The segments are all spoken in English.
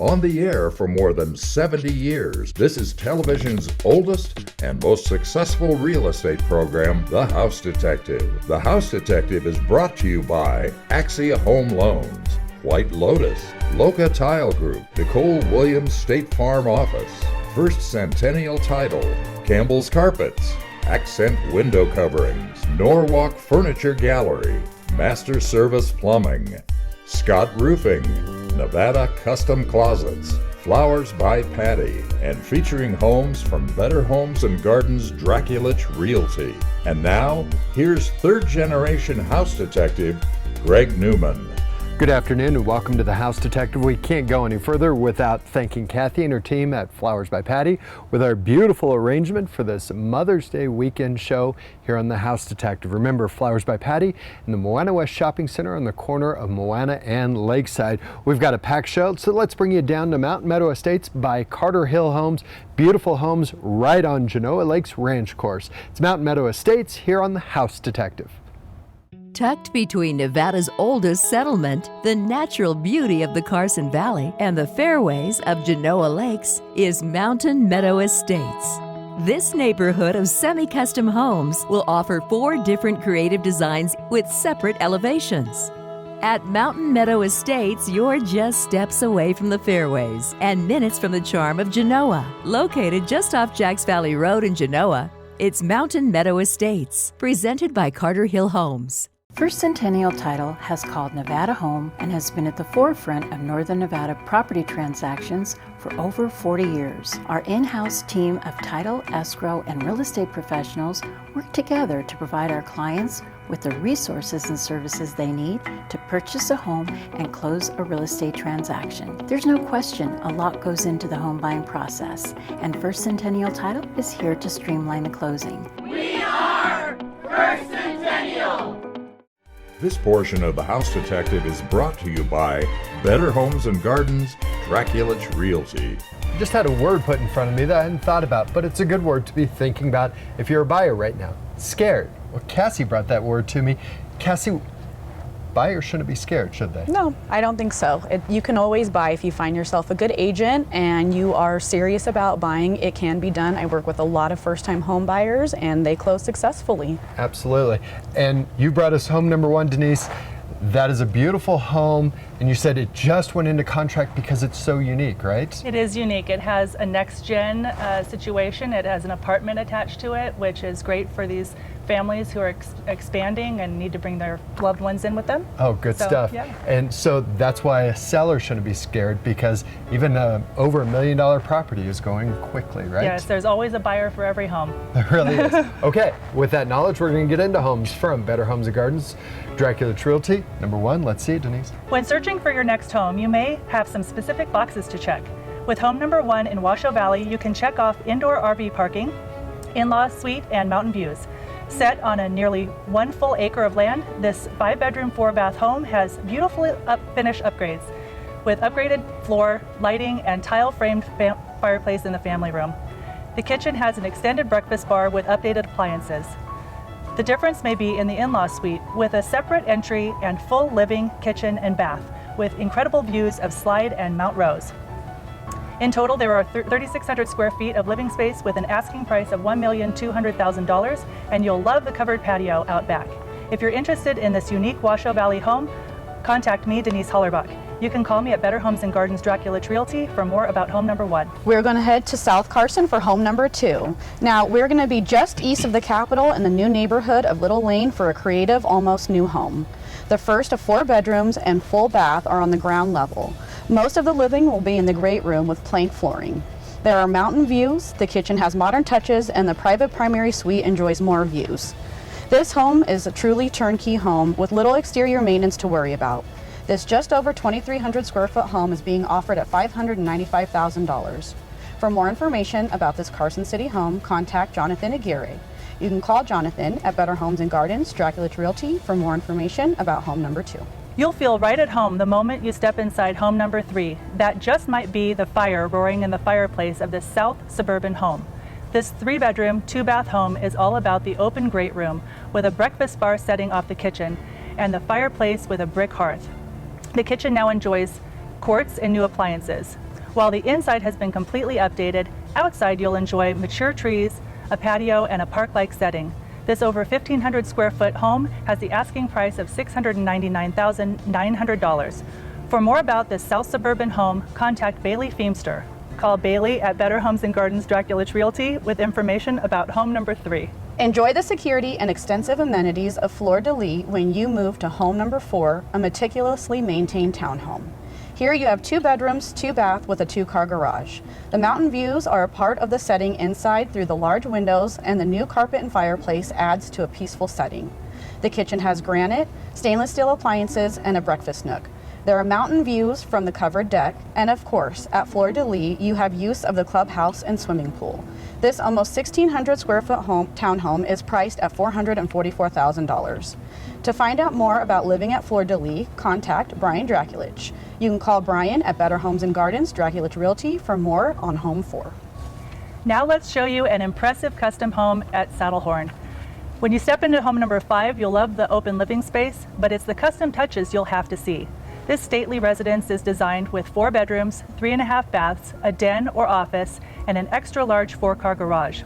On the air for more than 70 years, this is television's oldest and most successful real estate program, The House Detective. The House Detective is brought to you by AXIA Home Loans, White Lotus, Loca Tile Group, Nicole Williams State Farm Office, First Centennial Title, Campbell's Carpets, Accent Window Coverings, Norwalk Furniture Gallery, Master Service Plumbing, Scott Roofing, Nevada Custom Closets, Flowers by Patty, and featuring homes from Better Homes and Gardens Draculich Realty. And now, here's third-generation house detective Greg Newman. Good afternoon and welcome to the House Detective. We can't go any further without thanking Kathy and her team at Flowers by Patty with our beautiful arrangement for this Mother's Day weekend show here on the House Detective. Remember, Flowers by Patty in the Moana West Shopping Center on the corner of Moana and Lakeside. We've got a packed show, so let's bring you down to Mountain Meadow Estates by Carter Hill Homes. Beautiful homes right on Genoa Lakes Ranch Course. It's Mountain Meadow Estates here on the House Detective. Tucked between Nevada's oldest settlement, the natural beauty of the Carson Valley, and the fairways of Genoa Lakes is Mountain Meadow Estates. This neighborhood of semi-custom homes will offer 4 different creative designs with separate elevations. At Mountain Meadow Estates, you're just steps away from the fairways and minutes from the charm of Genoa. Located just off Jacks Valley Road in Genoa, it's Mountain Meadow Estates, presented by Carter Hill Homes. First Centennial Title has called Nevada home and has been at the forefront of Northern Nevada property transactions for over 40 years. Our in-house team of title, escrow, and real estate professionals work together to provide our clients with the resources and services they need to purchase a home and close a real estate transaction. There's no question a lot goes into the home buying process, and First Centennial Title is here to streamline the closing. We are First Centennial! This portion of the House Detective is brought to you by Better Homes and Gardens Draculich Realty. I just had a word put in front of me that I hadn't thought about, but it's a good word to be thinking about if you're a buyer right now. Scared. Well, Cassie brought that word to me. Cassie, buyers shouldn't be scared, should they? No, I don't think so. You can always buy if you find yourself a good agent and you are serious about buying. It can be done. I work with a lot of first-time home buyers and they close successfully. Absolutely. And you brought us home number 1, Denise. That is a beautiful home, and you said it just went into contract because it's so unique, right? It is unique. It has a next-gen situation. It has an apartment attached to it, which is great for these families who are expanding and need to bring their loved ones in with them. Oh, good stuff. Yeah. And so that's why a seller shouldn't be scared, because even over $1 million property is going quickly, right? Yes, there's always a buyer for every home. There really is. Okay, with that knowledge, we're going to get into homes from Better Homes and Gardens Draculich Realty. Number 1, let's see it, Denise. When searching for your next home, you may have some specific boxes to check. With home number 1 in Washoe Valley, you can check off indoor RV parking, in-law suite, and mountain views. Set on a nearly 1 full acre of land, this 5-bedroom, 4-bath home has beautifully finished upgrades with upgraded floor, lighting, and tile-framed fireplace in the family room. The kitchen has an extended breakfast bar with updated appliances. The difference may be in the in-law suite with a separate entry and full living, kitchen, and bath with incredible views of Slide and Mount Rose. In total, there are 3,600 square feet of living space with an asking price of $1,200,000, and you'll love the covered patio out back. If you're interested in this unique Washoe Valley home, contact me, Denise Hollerbach. You can call me at Better Homes and Gardens Draculich Realty for more about home number 1. We're going to head to South Carson for home number 2. Now, we're going to be just east of the Capitol in the new neighborhood of Little Lane for a creative, almost new home. The first of 4 bedrooms and full bath are on the ground level. Most of the living will be in the great room with plank flooring. There are mountain views, the kitchen has modern touches, and the private primary suite enjoys more views. This home is a truly turnkey home with little exterior maintenance to worry about. This just over 2,300 square foot home is being offered at $595,000. For more information about this Carson City home, contact Jonathan Aguirre. You can call Jonathan at Better Homes and Gardens Draculich Realty for more information about home number 2. You'll feel right at home the moment you step inside home number 3. That just might be the fire roaring in the fireplace of this south suburban home. This 3-bedroom, 2-bath home is all about the open great room with a breakfast bar setting off the kitchen and the fireplace with a brick hearth. The kitchen now enjoys quartz and new appliances. While the inside has been completely updated, outside you'll enjoy mature trees, a patio, and a park-like setting. This over 1,500 square foot home has the asking price of $699,900. For more about this South Suburban home, contact Bailey Feemster. Call Bailey at Better Homes and Gardens Draculich Realty with information about home number 3. Enjoy the security and extensive amenities of fleur-de-lis when you move to home number 4, a meticulously maintained townhome. Here you have 2 bedrooms, 2 bath with a 2-car garage. The mountain views are a part of the setting inside through the large windows, and the new carpet and fireplace adds to a peaceful setting. The kitchen has granite, stainless steel appliances, and a breakfast nook. There are mountain views from the covered deck, and of course, at Fleur-de-Lis, you have use of the clubhouse and swimming pool. This almost 1,600 square foot townhome is priced at $444,000. To find out more about living at Fleur-de-Lis, contact Brian Draculich. You can call Brian at Better Homes and Gardens Draculich Realty for more on Home 4. Now let's show you an impressive custom home at Saddlehorn. When you step into home number 5, you'll love the open living space, but it's the custom touches you'll have to see. This stately residence is designed with 4 bedrooms, 3.5 baths, a den or office, and an extra large 4-car garage.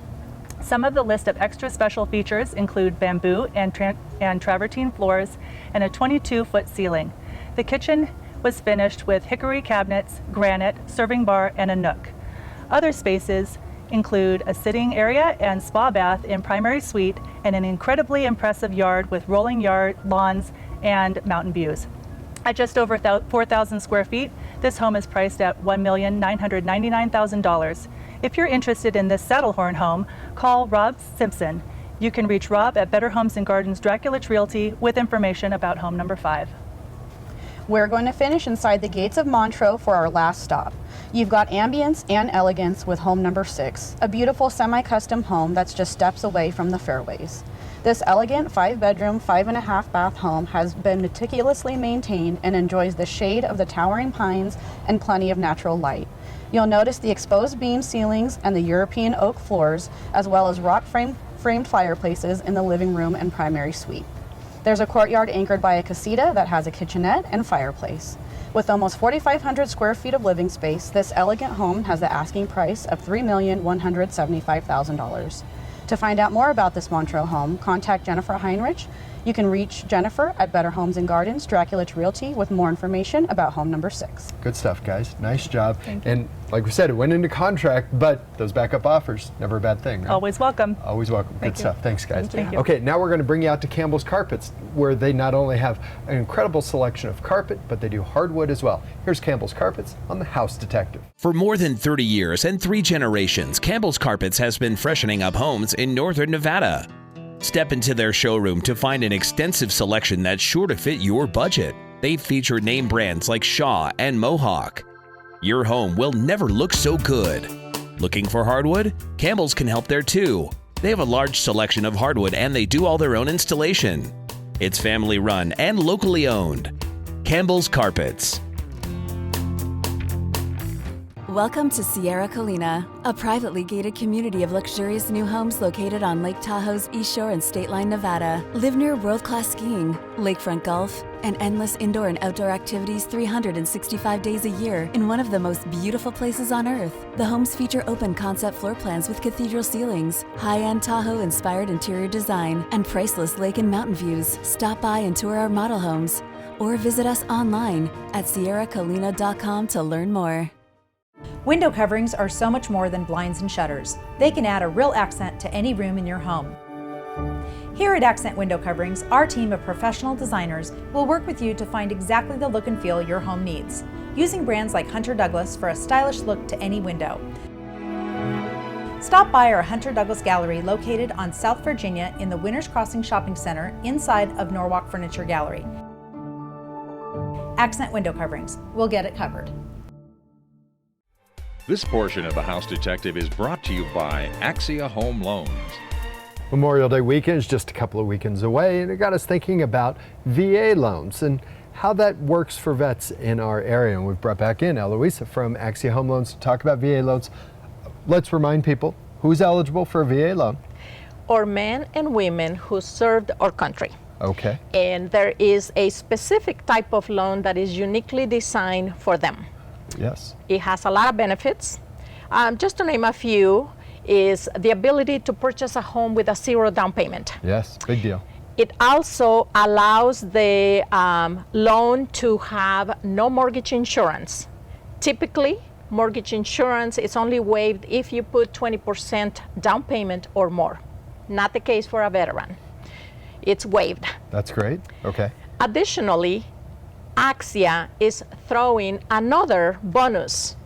Some of the list of extra special features include bamboo and travertine floors and a 22-foot ceiling. The kitchen was finished with hickory cabinets, granite, serving bar, and a nook. Other spaces include a sitting area and spa bath in primary suite and an incredibly impressive yard with rolling yard, lawns, and mountain views. At just over 4,000 square feet, this home is priced at $1,999,000. If you're interested in this Saddlehorn home, call Rob Simpson. You can reach Rob at Better Homes and Gardens Draculich Realty with information about home number 5. We're going to finish inside the gates of Montreux for our last stop. You've got ambience and elegance with home number 6, a beautiful semi-custom home that's just steps away from the fairways. This elegant 5-bedroom, 5.5 bath home has been meticulously maintained and enjoys the shade of the towering pines and plenty of natural light. You'll notice the exposed beam ceilings and the European oak floors, as well as rock framed fireplaces in the living room and primary suite. There's a courtyard anchored by a casita that has a kitchenette and fireplace. With almost 4,500 square feet of living space, this elegant home has the asking price of $3,175,000. To find out more about this Montreux home, contact Jennifer Heinrich. You can reach Jennifer at Better Homes and Gardens Draculich Realty with more information about home number 6. Good stuff, guys. Nice job. Thank you. And like we said, it went into contract, but those backup offers, never a bad thing, right? Always welcome. Always welcome. Good stuff. Thanks, guys. Thank you. Okay, now we're going to bring you out to Campbell's Carpets, where they not only have an incredible selection of carpet, but they do hardwood as well. Here's Campbell's Carpets on The House Detective. For more than 30 years and 3 generations, Campbell's Carpets has been freshening up homes in northern Nevada. Step into their showroom to find an extensive selection that's sure to fit your budget. They feature name brands like Shaw and Mohawk. Your home will never look so good. Looking for hardwood? Campbell's can help there too. They have a large selection of hardwood and they do all their own installation. It's family run and locally owned. Campbell's Carpets. Welcome to Sierra Colina, a privately gated community of luxurious new homes located on Lake Tahoe's East Shore and State Line, Nevada. Live near world-class skiing, lakefront golf, and endless indoor and outdoor activities 365 days a year in one of the most beautiful places on earth. The homes feature open concept floor plans with cathedral ceilings, high-end Tahoe-inspired interior design, and priceless lake and mountain views. Stop by and tour our model homes, or visit us online at sierracolina.com to learn more. Window coverings are so much more than blinds and shutters. They can add a real accent to any room in your home. Here at Accent Window Coverings, our team of professional designers will work with you to find exactly the look and feel your home needs, using brands like Hunter Douglas for a stylish look to any window. Stop by our Hunter Douglas Gallery located on South Virginia in the Winners Crossing Shopping Center inside of Norwalk Furniture Gallery. Accent Window Coverings. We'll get it covered. This portion of The House Detective is brought to you by AXIA Home Loans. Memorial Day weekend is just a couple of weekends away, and it got us thinking about VA loans and how that works for vets in our area. And we've brought back in Eloisa from AXIA Home Loans to talk about VA loans. Let's remind people who's eligible for a VA loan. Or men and women who served our country. Okay. And there is a specific type of loan that is uniquely designed for them. Yes. It has a lot of benefits. Just to name a few, is the ability to purchase a home with a 0 down payment. Yes, big deal. It also allows the loan to have no mortgage insurance. Typically, mortgage insurance is only waived if you put 20% down payment or more. Not the case for a veteran. It's waived. That's great. Okay. Additionally, AXIA is throwing another bonus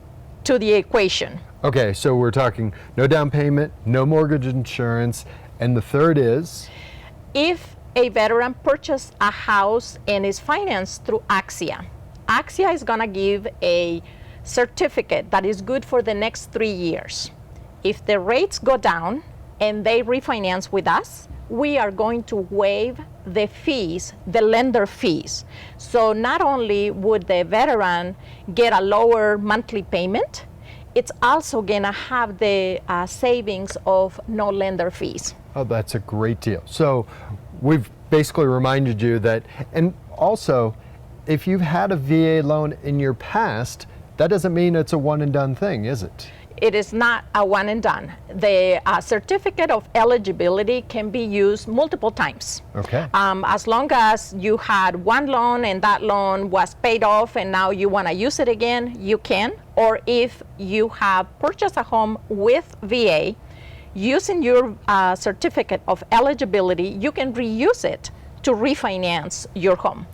to the equation. Okay, so we're talking no down payment, no mortgage insurance, and the third is? If a veteran purchased a house and is financed through AXIA, AXIA is gonna give a certificate that is good for the next 3 years. If the rates go down and they refinance with us, we are going to waive the fees, the lender fees. So not only would the veteran get a lower monthly payment, it's also gonna have the savings of no lender fees. Oh, that's a great deal. So we've basically reminded you that, and also, if you've had a VA loan in your past, that doesn't mean it's a one and done thing, is it? It is not a one and done. The certificate of eligibility can be used multiple times. Okay. As long as you had one loan and that loan was paid off and now you want to use it again, you can. Or if you have purchased a home with VA, using your certificate of eligibility, you can reuse it to refinance your home.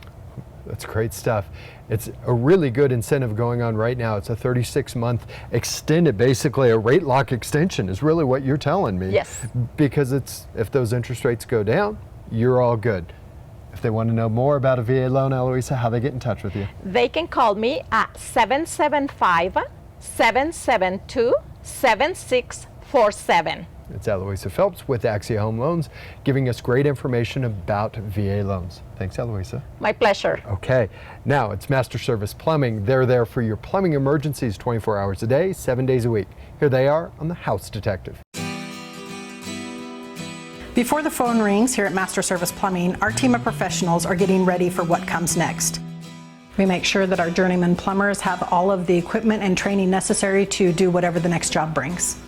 That's great stuff. It's a really good incentive going on right now. It's a 36-month extended, basically a rate lock extension is really what you're telling me. Yes. Because it's, if those interest rates go down, you're all good. If they want to know more about a VA loan, Eloisa, how they get in touch with you? They can call me at 775-772-7647. It's Eloisa Phelps with AXIA Home Loans, giving us great information about VA loans. Thanks, Eloisa. My pleasure. Okay, now it's Master Service Plumbing. They're there for your plumbing emergencies 24 hours a day, 7 days a week. Here they are on The House Detective. Before the phone rings here at Master Service Plumbing, our team of professionals are getting ready for what comes next. We make sure that our journeyman plumbers have all of the equipment and training necessary to do whatever the next job brings.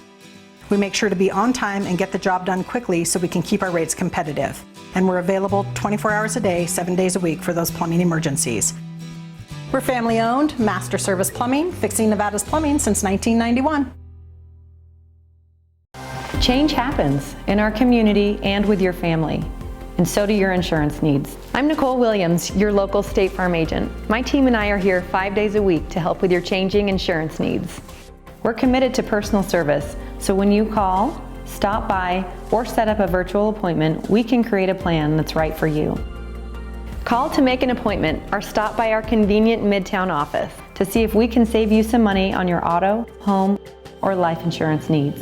We make sure to be on time and get the job done quickly so we can keep our rates competitive. And we're available 24 hours a day, 7 days a week for those plumbing emergencies. We're family owned, Master Service Plumbing, fixing Nevada's plumbing since 1991. Change happens in our community and with your family, and so do your insurance needs. I'm Nicole Williams, your local State Farm agent. My team and I are here 5 days a week to help with your changing insurance needs. We're committed to personal service, so when you call, stop by, or set up a virtual appointment, we can create a plan that's right for you. Call to make an appointment or stop by our convenient Midtown office to see if we can save you some money on your auto, home, or life insurance needs.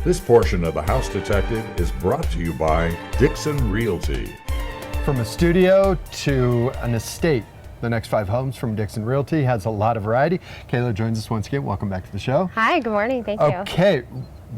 This portion of The House Detective is brought to you by Dixon Realty. From a studio to an estate, the next 5 homes from Dixon Realty has a lot of variety. Kayla joins us once again. Welcome back to the show. Hi, good morning. Thank you. Okay,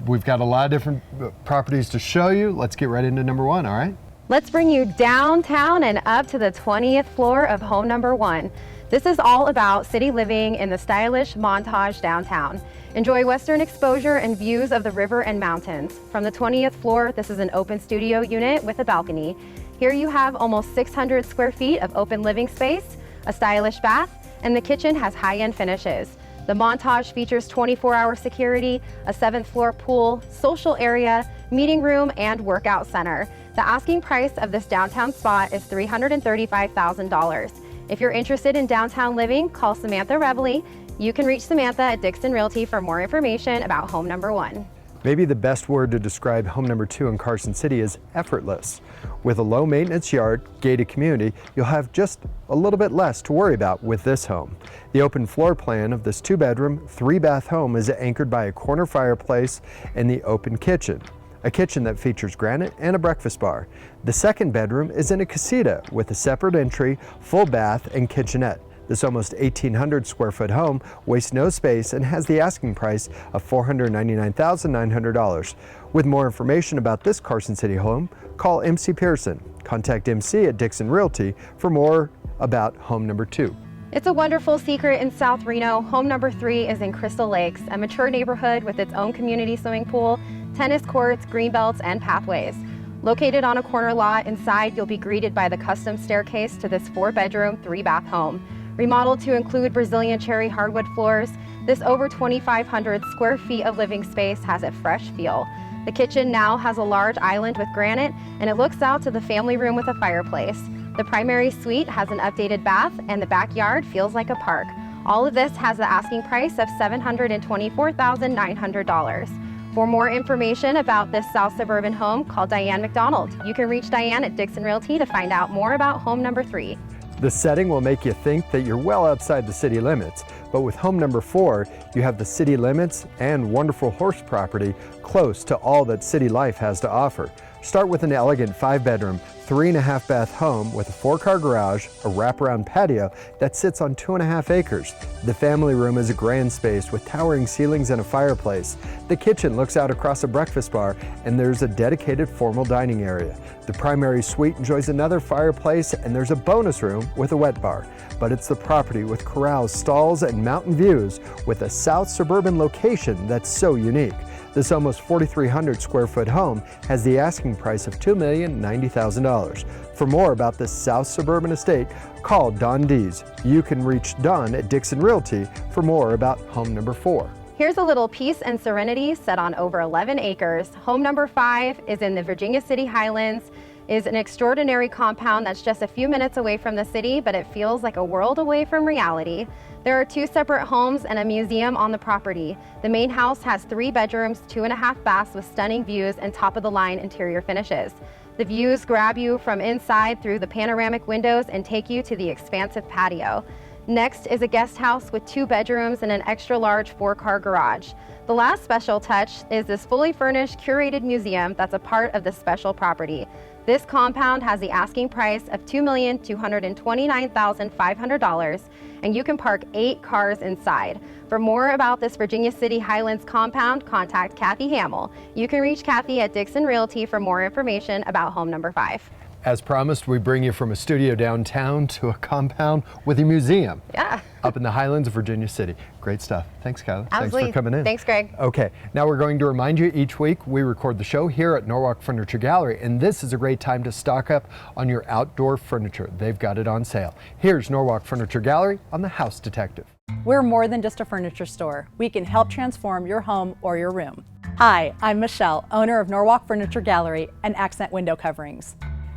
we've got a lot of different properties to show you. Let's get right into number 1, all right? Let's bring you downtown and up to the 20th floor of home number 1. This is all about city living in the stylish Montage downtown. Enjoy western exposure and views of the river and mountains. From the 20th floor, this is an open studio unit with a balcony. Here you have almost 600 square feet of open living space, a stylish bath, and the kitchen has high-end finishes. The Montage features 24-hour security, a 7th floor pool, social area, meeting room, and workout center. The asking price of this downtown spot is $335,000. If you're interested in downtown living, call Samantha Reveley. You can reach Samantha at Dixon Realty for more information about home number 1. Maybe the best word to describe home number 2 in Carson City is effortless. With a low maintenance yard, gated community, you'll have just a little bit less to worry about with this home. The open floor plan of this 2-bedroom, 3-bath home is anchored by a corner fireplace and the open kitchen. A kitchen that features granite and a breakfast bar. The 2nd bedroom is in a casita with a separate entry, full bath, and kitchenette. This almost 1,800 square foot home wastes no space and has the asking price of $499,900. With more information about this Carson City home, call MC Pearson. Contact MC at Dixon Realty for more about home number 2. It's a wonderful secret in South Reno. Home number 3 is in Crystal Lakes, a mature neighborhood with its own community swimming pool, tennis courts, greenbelts, and pathways. Located on a corner lot, inside you'll be greeted by the custom staircase to this 4-bedroom, 3-bath home. Remodeled to include Brazilian cherry hardwood floors, this over 2,500 square feet of living space has a fresh feel. The kitchen now has a large island with granite, and it looks out to the family room with a fireplace. The primary suite has an updated bath, and the backyard feels like a park. All of this has the asking price of $724,900. For more information about this South Suburban home, call Diane McDonald. You can reach Diane at Dixon Realty to find out more about home number 3. The setting will make you think that you're well outside the city limits, but with home number 4, you have the city limits and wonderful horse property close to all that city life has to offer. Start with an elegant 5-bedroom, 3.5-bath home with a 4-car garage, a wraparound patio that sits on 2.5 acres. The family room is a grand space with towering ceilings and a fireplace. The kitchen looks out across a breakfast bar, and there's a dedicated formal dining area. The primary suite enjoys another fireplace, and there's a bonus room with a wet bar. But it's the property with corrals, stalls, and mountain views with a South Suburban location that's so unique. This almost 4,300 square foot home has the asking price of $2,090,000. For more about this South Suburban estate, call Don Dees. You can reach Don at Dixon Realty for more about home number 4. Here's a little peace and serenity set on over 11 acres. Home number 5 is in the Virginia City Highlands, is an extraordinary compound that's just a few minutes away from the city, but it feels like a world away from reality. There are 2 separate homes and a museum on the property. The main house has 3 bedrooms, 2.5 baths with stunning views and top-of-the-line interior finishes. The views grab you from inside through the panoramic windows and take you to the expansive patio. Next is a guest house with 2 bedrooms and an extra-large 4-car garage. The last special touch is this fully furnished, curated museum that's a part of the special property. This compound has the asking price of $2,229,500, and you can park 8 cars inside. For more about this Virginia City Highlands compound, contact Kathy Hamill. You can reach Kathy at Dixon Realty for more information about home number 5. As promised, we bring you from a studio downtown to a compound with a museum. Yeah. Up in the Highlands of Virginia City. Great stuff. Thanks, Kyla. Absolutely. Thanks for coming in. Thanks, Greg. Okay, now we're going to remind you each week we record the show here at Norwalk Furniture Gallery, and this is a great time to stock up on your outdoor furniture. They've got it on sale. Here's Norwalk Furniture Gallery on The House Detective. We're more than just a furniture store. We can help transform your home or your room. Hi, I'm Michelle, owner of Norwalk Furniture Gallery and Accent Window Coverings.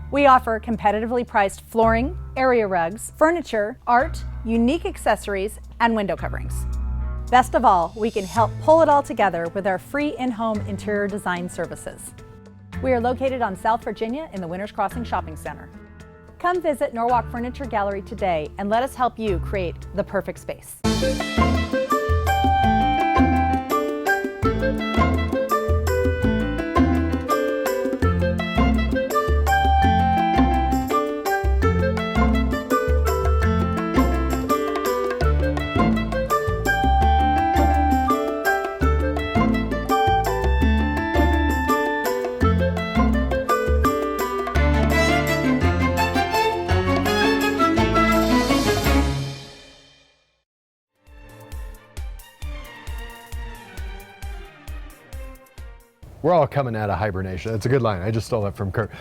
We offer competitively priced flooring, area rugs, furniture, art, unique accessories, and window coverings. Best of all, we can help pull it all together with our free in-home interior design services. We are located on South Virginia in the Winters Crossing Shopping Center. Come visit Norwalk Furniture Gallery today and let us help you create the perfect space. We're all coming out of hibernation. That's a good line. I just stole that from Kurt.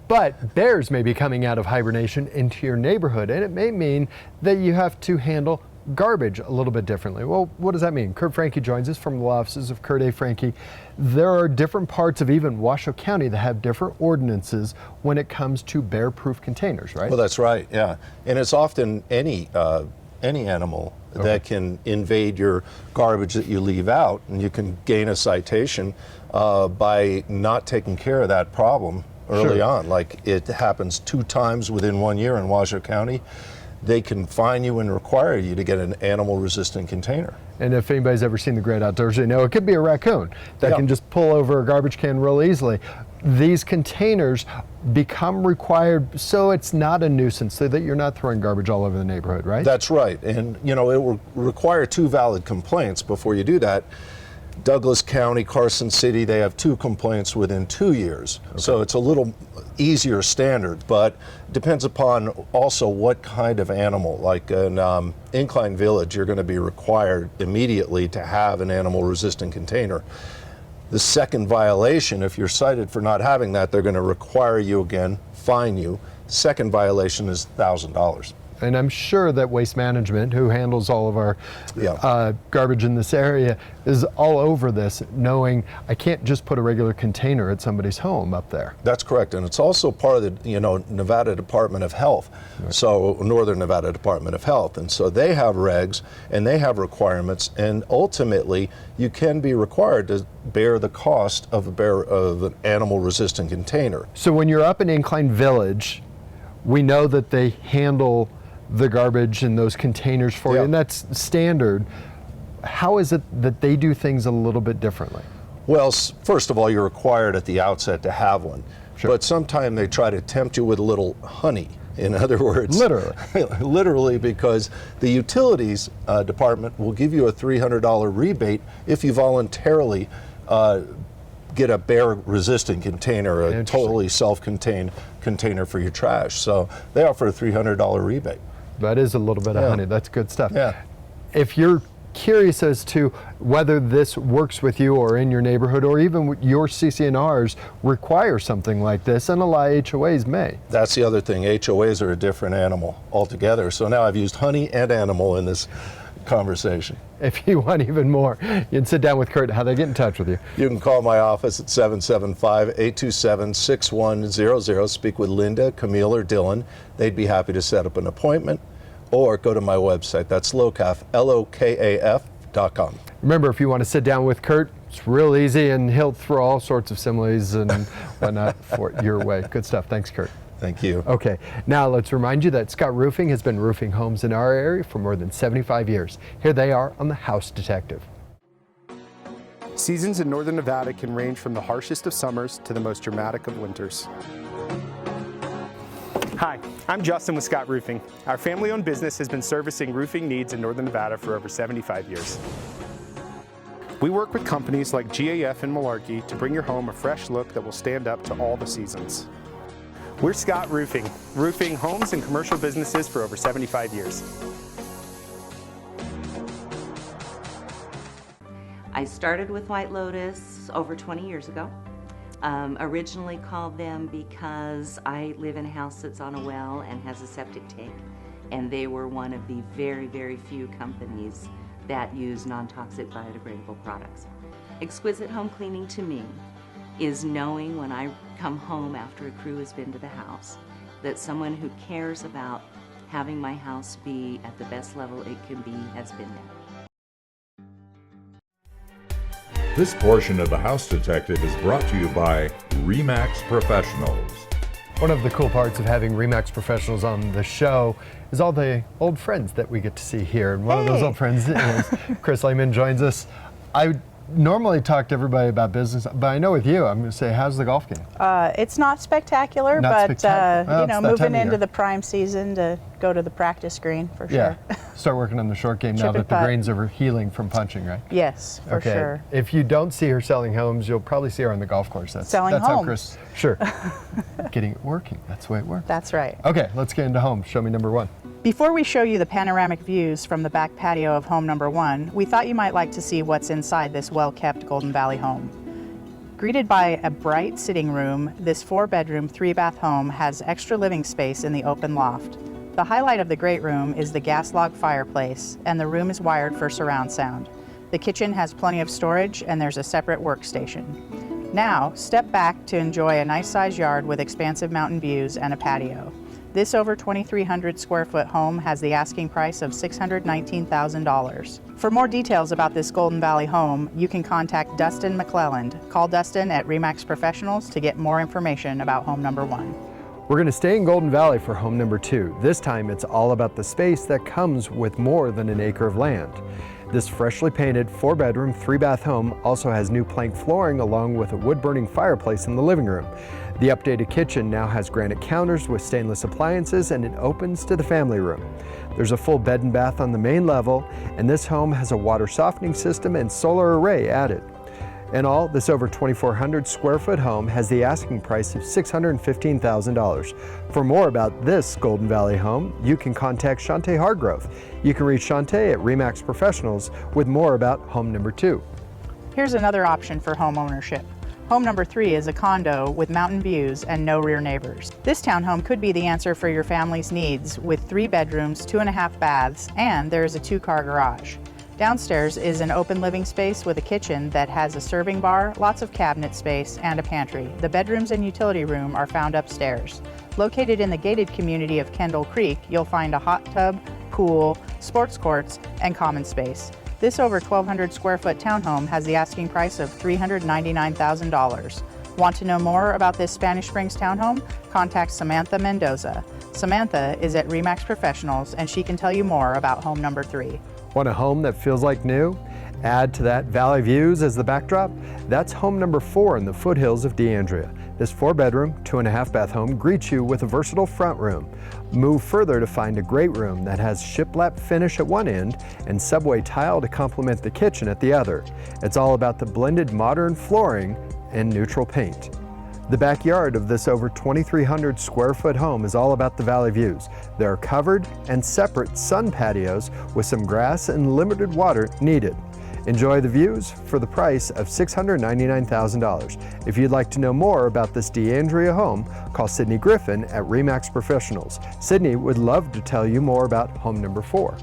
But bears may be coming out of hibernation into your neighborhood, and it may mean that you have to handle garbage a little bit differently. Well, what does that mean? Kurt Franke joins us from the law offices of Kurt A. Franke. There are different parts of even Washoe County that have different ordinances when it comes to bear-proof containers, right? Well, that's right, yeah. And it's often any animal that can invade your garbage that you leave out, and you can gain a citation by not taking care of that problem early on. Like it happens 2 times within 1 year in Washoe County. They can fine you and require you to get an animal-resistant container. And if anybody's ever seen The Great Outdoors, they know it could be a raccoon that can just pull over a garbage can real easily. These containers become required so it's not a nuisance, so that you're not throwing garbage all over the neighborhood, right? That's right. And, you know, it will require 2 valid complaints before you do that. Douglas County, Carson City, they have 2 complaints within 2 years. So it's a little easier standard, but depends upon also what kind of animal. Like an incline village, you're going to be required immediately to have an animal resistant container. The second violation, if you're cited for not having that, they're going to require you again, fine you. Second violation is $1,000. And I'm sure that Waste Management, who handles all of our garbage in this area, is all over this, knowing I can't just put a regular container at somebody's home up there. That's correct, and it's also part of the Nevada Department of Health, so Northern Nevada Department of Health, and so they have regs and they have requirements, and ultimately you can be required to bear the cost of an animal-resistant container. So when you're up in Incline Village, we know that they handle the garbage in those containers for you, and that's standard. How is it that they do things a little bit differently? Well, first of all, you're required at the outset to have one, but sometimes they try to tempt you with a little honey. In other words, literally, because the utilities department will give you a $300 rebate if you voluntarily get a bear-resistant container, a totally self-contained container for your trash. So they offer a $300 rebate. That is a little bit of honey. That's good stuff. If you're curious as to whether this works with you or in your neighborhood, or even your CC&Rs require something like this, and a lot of HOAs may. That's the other thing. HOAs are a different animal altogether. So now I've used honey and animal in this conversation. If you want even more, you can sit down with Kurt. How they get in touch with you? You can call my office at 775-827-6100. Speak with Linda, Camille, or Dylan. They'd be happy to set up an appointment, or go to my website. That's LOCAF, LOKAF.com. Remember, if you want to sit down with Kurt, it's real easy, and he'll throw all sorts of similes and whatnot for your way. Good stuff. Thanks, Kurt. Thank you. Okay, now let's remind you that Scott Roofing has been roofing homes in our area for more than 75 years. Here they are on the House Detective. Seasons in northern Nevada can range from the harshest of summers to the most dramatic of winters. Hi, I'm Justin with Scott Roofing. Our family-owned business has been servicing roofing needs in northern Nevada for over 75 years. We work with companies like GAF and Malarkey to bring your home a fresh look that will stand up to all the seasons. We're Scott Roofing, roofing homes and commercial businesses for over 75 years. I started with White Lotus over 20 years ago. Originally called them because I live in a house that's on a well and has a septic tank, and they were one of the very, very few companies that use non-toxic biodegradable products. Exquisite home cleaning to me is knowing when I come home after a crew has been to the house that someone who cares about having my house be at the best level it can be has been there. This portion of the House Detective is brought to you by RE/MAX Professionals. One of the cool parts of having RE/MAX Professionals on the show is all the old friends that we get to see here. And one of those old friends is Chris Lehman joins us. I normally talk to everybody about business, but I know with you, I'm going to say, how's the golf game? It's not spectacular, but moving into the prime season to go to the practice green for sure. Yeah, start working on the short game now that the greens are healing from punching, right? Yes, for sure. If you don't see her selling homes, you'll probably see her on the golf course. That's homes. How Chris, getting it working. That's the way it works. That's right. Okay, let's get into homes. Show me number one. Before we show you the panoramic views from the back patio of home number one, we thought you might like to see what's inside this well-kept Golden Valley home. Greeted by a bright sitting room, this 4-bedroom, 3-bath home has extra living space in the open loft. The highlight of the great room is the gas log fireplace, and the room is wired for surround sound. The kitchen has plenty of storage, and there's a separate workstation. Now, step back to enjoy a nice-sized yard with expansive mountain views and a patio. This over 2,300 square foot home has the asking price of $619,000. For more details about this Golden Valley home, you can contact Dustin McClelland. Call Dustin at RE/MAX Professionals to get more information about home number one. We're going to stay in Golden Valley for home number two. This time it's all about the space that comes with more than an acre of land. This freshly painted 4-bedroom, 3-bath home also has new plank flooring along with a wood-burning fireplace in the living room. The updated kitchen now has granite counters with stainless appliances, and it opens to the family room. There's a full bed and bath on the main level, and this home has a water softening system and solar array added. In all, this over 2,400 square foot home has the asking price of $615,000. For more about this Golden Valley home, you can contact Shantae Hargrove. You can reach Shantae at RE/MAX Professionals with more about home number 2. Here's another option for home ownership. Home number 3 is a condo with mountain views and no rear neighbors. This townhome could be the answer for your family's needs with 3 bedrooms, 2.5 baths, and there is a 2-car garage. Downstairs is an open living space with a kitchen that has a serving bar, lots of cabinet space, and a pantry. The bedrooms and utility room are found upstairs. Located in the gated community of Kendall Creek, you'll find a hot tub, pool, sports courts, and common space. This over 1,200 square foot townhome has the asking price of $399,000. Want to know more about this Spanish Springs townhome? Contact Samantha Mendoza. Samantha is at RE/MAX Professionals, and she can tell you more about home number 3. Want a home that feels like new? Add to that valley views as the backdrop? That's home number 4 in the foothills of D'Andrea. This 4-bedroom, 2.5 bath home greets you with a versatile front room. Move further to find a great room that has shiplap finish at one end and subway tile to complement the kitchen at the other. It's all about the blended modern flooring and neutral paint. The backyard of this over 2,300 square foot home is all about the valley views. There are covered and separate sun patios with some grass and limited water needed. Enjoy the views for the price of $699,000. If you'd like to know more about this D'Andrea home, call Sydney Griffin at RE/MAX Professionals. Sydney would love to tell you more about home number 4.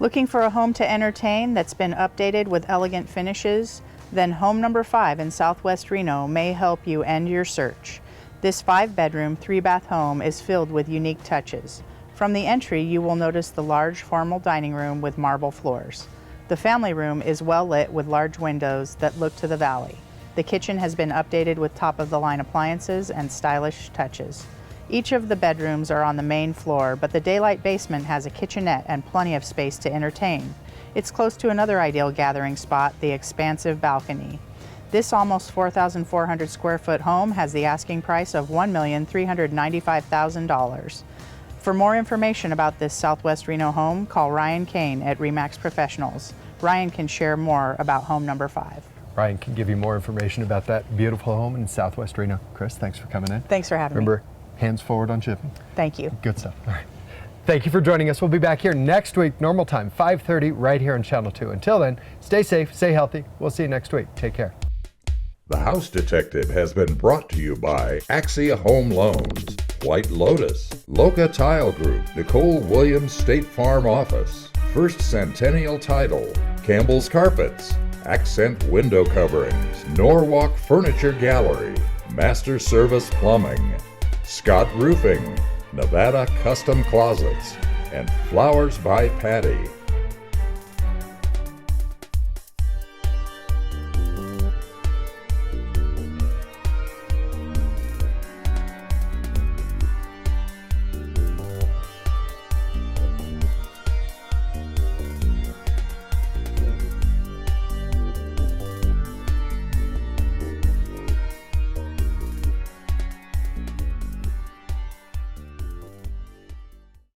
Looking for a home to entertain that's been updated with elegant finishes? Then home number 5 in Southwest Reno may help you end your search. This 5-bedroom, 3-bath home is filled with unique touches. From the entry, you will notice the large formal dining room with marble floors. The family room is well lit with large windows that look to the valley. The kitchen has been updated with top-of-the-line appliances and stylish touches. Each of the bedrooms are on the main floor, but the daylight basement has a kitchenette and plenty of space to entertain. It's close to another ideal gathering spot, the expansive balcony. This almost 4,400 square foot home has the asking price of $1,395,000. For more information about this Southwest Reno home, call Ryan Kane at RE/MAX Professionals. Ryan can share more about home number 5. Ryan can give you more information about that beautiful home in Southwest Reno. Chris, thanks for coming in. Thanks for having me. Remember, hands forward on shipping. Thank you. Good stuff. All right. Thank you for joining us. We'll be back here next week, normal time, 5:30, right here on Channel 2. Until then, stay safe, stay healthy. We'll see you next week. Take care. The House Detective has been brought to you by AXIA Home Loans, White Lotus, Loca Tile Group, Nicole Williams State Farm Office, First Centennial Title, Campbell's Carpets, Accent Window Coverings, Norwalk Furniture Gallery, Master Service Plumbing, Scott Roofing, Nevada Custom Closets, and Flowers by Patty.